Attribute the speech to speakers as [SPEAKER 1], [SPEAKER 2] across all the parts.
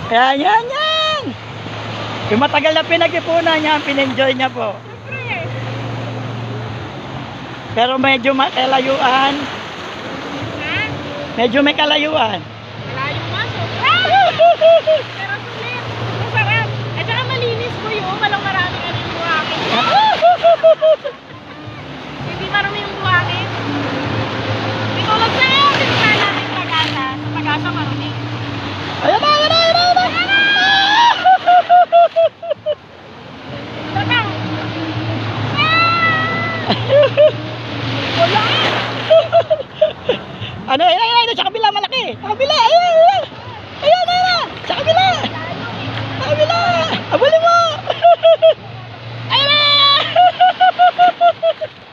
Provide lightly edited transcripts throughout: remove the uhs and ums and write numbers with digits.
[SPEAKER 1] Yan, yan, yan. Yung matagal na pinag-ipunan niya, pinenjoy niya po.
[SPEAKER 2] Siyempre.
[SPEAKER 1] Pero medyo may kalayuan.
[SPEAKER 2] Ha?
[SPEAKER 1] Medyo may kalayuan.
[SPEAKER 2] Malayo nga, sobra. Pero sulit. Masarap. At saka malinis po yun. Walang maraming ano yung buhangin. Hindi marami yung buhangin. Hindi tulad sa'yo. Tinignan natin yung pag-asa. Sa pag-asa marami.
[SPEAKER 1] Ayan na, ayan na, ayan na, ayan na.
[SPEAKER 2] Tara. Wala.
[SPEAKER 1] Ano, ayan, ayan, ayan, sa kabila, malaki. Sa kabila, ayan, ayan. Ayan, ayan, sa kabila. Sa kabila. Abuli mo. Ayan na.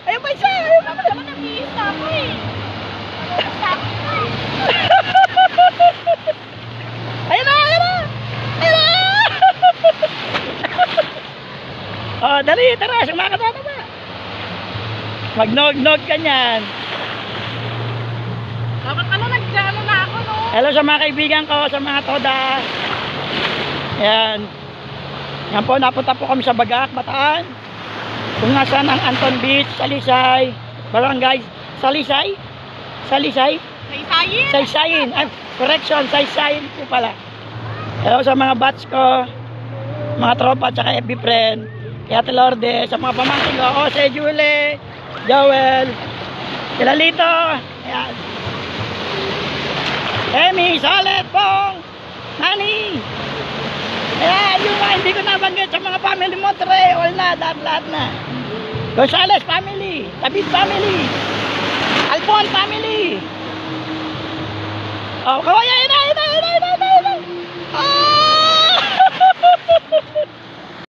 [SPEAKER 1] Ayan pa isa.
[SPEAKER 2] Dapat naman nag-iisa ako eh. Nag-iisa ako eh.
[SPEAKER 1] Ayan na, ayan na. Ayan na. Oh, dali, tara, sumakata na ba? Magnog-nog ka niyan.
[SPEAKER 2] Dapat ano, nag-ano na ako, no?
[SPEAKER 1] Hello sa mga kaibigan ko, sa mga toda. Ayan. Yan po, napunta po kami sa Bagac, Bataan. Kung nasaan ang Anton Beach, Salisay, Barangay, Salisay? Salisay?
[SPEAKER 2] Saysayin.
[SPEAKER 1] Saysayin. Ay, correction, Saysayin po pala. Hello sa mga batch ko, mga tropa, tsaka FB friend. Kaya Lourdes, sa mga pamangkin ko, Jose, Julie, Joel, sila Lito. Ayan. Emi, Salet, Pong, Nani. Ayan, yung mga hindi ko nabanggit sa mga family mo, Tre, all na, lahat na. Gonzales family, David family, Alpon family. Oh, kawayan na!